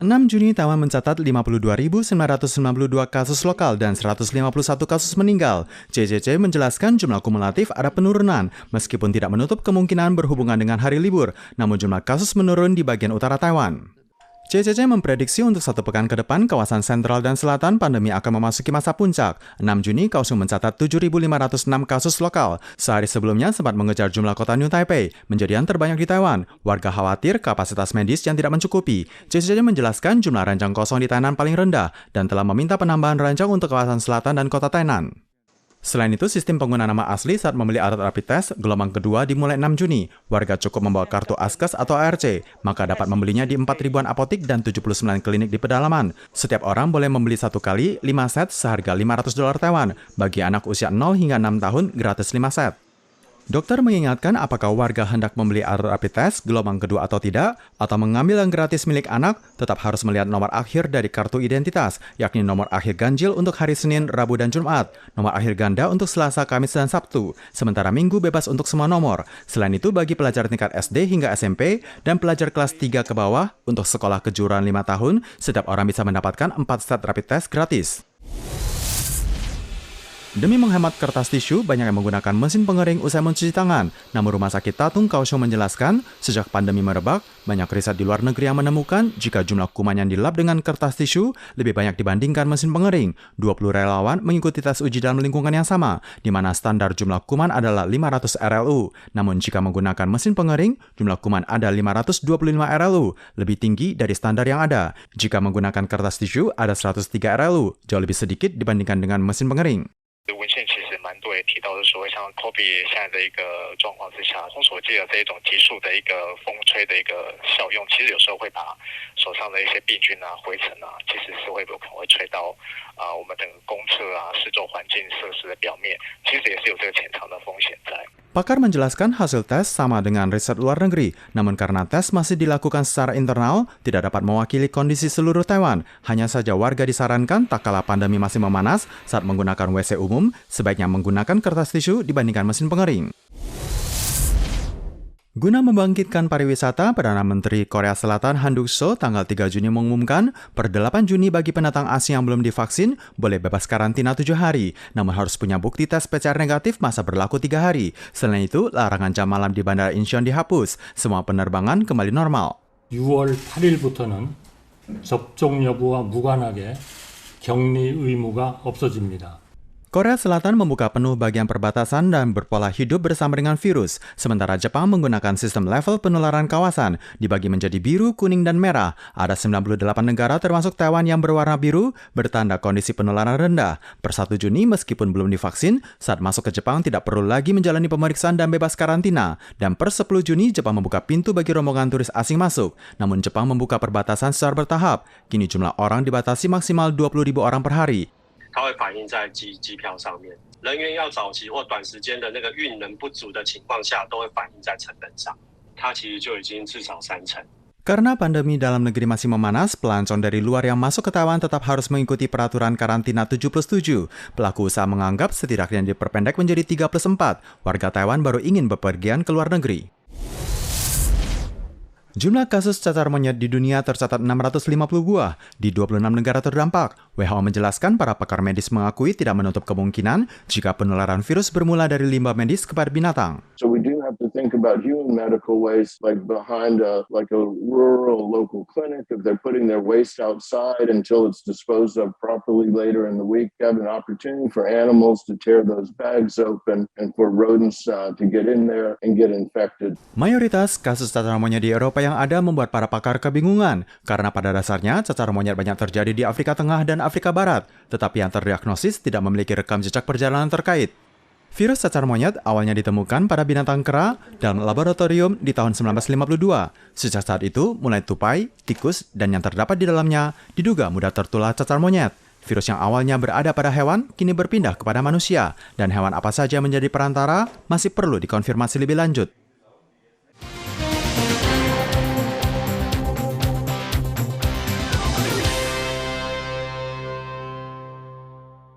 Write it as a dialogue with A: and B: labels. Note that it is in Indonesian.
A: 6 Juni Taiwan mencatat 52.992 kasus lokal dan 151 kasus meninggal. CCC menjelaskan jumlah kumulatif ada penurunan, meskipun tidak menutup kemungkinan berhubungan dengan hari libur, namun jumlah kasus menurun di bagian utara Taiwan. CCC memprediksi untuk 1 pekan ke depan, kawasan sentral dan selatan pandemi akan memasuki masa puncak. 6 Juni, Kaohsiung mencatat 7.506 kasus lokal. Sehari sebelumnya sempat mengejar jumlah kota New Taipei, menjadi yang terbanyak di Taiwan. Warga khawatir kapasitas medis yang tidak mencukupi. CCC menjelaskan jumlah ranjang kosong di Tainan paling rendah dan telah meminta penambahan ranjang untuk kawasan selatan dan kota Tainan. Selain itu, sistem pengguna nama asli saat membeli alat rapid test gelombang kedua dimulai 6 Juni. Warga cukup membawa kartu Askes atau ARC, maka dapat membelinya di 4.000-an apotik dan 79 klinik di pedalaman. Setiap orang boleh membeli 1 kali 5 set seharga $500 Taiwan. Bagi anak usia 0 hingga 6 tahun, gratis 5 set. Dokter mengingatkan apakah warga hendak membeli alat rapid test gelombang kedua atau tidak, atau mengambil yang gratis milik anak, tetap harus melihat nomor akhir dari kartu identitas, yakni nomor akhir ganjil untuk hari Senin, Rabu, dan Jumat, nomor akhir ganda untuk Selasa, Kamis, dan Sabtu, sementara Minggu bebas untuk semua nomor. Selain itu, bagi pelajar tingkat SD hingga SMP dan pelajar kelas 3 ke bawah, untuk sekolah kejuruan 5 tahun, setiap orang bisa mendapatkan 4 set rapid test gratis. Demi menghemat kertas tisu, banyak yang menggunakan mesin pengering usai mencuci tangan. Namun Rumah Sakit Tatung Kaohsiung menjelaskan, sejak pandemi merebak, banyak riset di luar negeri yang menemukan jika jumlah kuman yang dilap dengan kertas tisu lebih banyak dibandingkan mesin pengering. 20 relawan mengikuti tes uji dalam lingkungan yang sama, di mana standar jumlah kuman adalah 500 RLU. Namun jika menggunakan mesin pengering, jumlah kuman ada 525 RLU, lebih tinggi dari standar yang ada. Jika menggunakan kertas tisu, ada 103 RLU, jauh lebih sedikit dibandingkan dengan mesin pengering.
B: 文献其实蛮对提到的说，像 COVID 现在的一个状况之下，众所周知的这一种急速的一个风吹的一个效用，其实有时候会把手上的一些病菌啊、灰尘啊，其实是会有可能会吹到我们整个公厕啊、四周环境设施的表面，其实也是有这个潜藏的风险在。
A: Pakar menjelaskan hasil tes sama dengan riset luar negeri, namun karena tes masih dilakukan secara internal, tidak dapat mewakili kondisi seluruh Taiwan. Hanya saja warga disarankan tak kala pandemi masih memanas, saat menggunakan WC umum, sebaiknya menggunakan kertas tisu dibandingkan mesin pengering. Guna membangkitkan pariwisata, Perdana Menteri Korea Selatan Han Duck-soo tanggal 3 Juni mengumumkan per 8 Juni bagi pendatang asing yang belum divaksin boleh bebas karantina 7 hari, namun harus punya bukti tes PCR negatif masa berlaku 3 hari. Selain itu, larangan jam malam di Bandara Incheon dihapus. Semua penerbangan kembali normal.
C: 6월 8일부터는 접종 여부와 무관하게 격리 의무가 없어집니다.
A: Korea Selatan membuka penuh bagian perbatasan dan berpola hidup bersama dengan virus, sementara Jepang menggunakan sistem level penularan kawasan, dibagi menjadi biru, kuning, dan merah. Ada 98 negara termasuk Taiwan yang berwarna biru, bertanda kondisi penularan rendah. Per 1 Juni, meskipun belum divaksin, saat masuk ke Jepang tidak perlu lagi menjalani pemeriksaan dan bebas karantina. Dan per 10 Juni, Jepang membuka pintu bagi rombongan turis asing masuk. Namun Jepang membuka perbatasan secara bertahap. Kini jumlah orang dibatasi maksimal 20.000 orang per hari.
D: 它会反映在机票上面，人员要早期或短时间的那个运能不足的情况下，都会反映在成本上。它其实就已经至少3成。
A: Karena pandemi dalam negeri masih memanas, pelancong dari luar yang masuk ke Taiwan tetap harus mengikuti peraturan karantina 7+7. Pelaku usaha menganggap setidaknya diperpendek menjadi 3+4. Warga Taiwan baru ingin bepergian ke luar negeri. Jumlah kasus cacar monyet di dunia tercatat 650 buah di 26 negara terdampak. WHO menjelaskan para pakar medis mengakui tidak menutup kemungkinan jika penularan virus bermula dari limbah medis kepada binatang.
E: So we do have to think about human medical waste, like behind a rural local clinic. If they're putting their waste outside until it's disposed of properly later in the week, have an opportunity for animals to tear those bags open and for rodents to get in there and get infected.
A: Mayoritas kasus cacar monyet di Eropa yang ada membuat para pakar kebingungan, karena pada dasarnya cacar monyet banyak terjadi di Afrika Tengah dan Afrika Barat, tetapi yang terdiagnosis tidak memiliki rekam jejak perjalanan terkait. Virus cacar monyet awalnya ditemukan pada binatang kera dalam laboratorium di tahun 1952. Sejak saat itu, mulai tupai, tikus, dan yang terdapat di dalamnya diduga mudah tertular cacar monyet. Virus yang awalnya berada pada hewan kini berpindah kepada manusia, dan hewan apa saja menjadi perantara masih perlu dikonfirmasi lebih lanjut.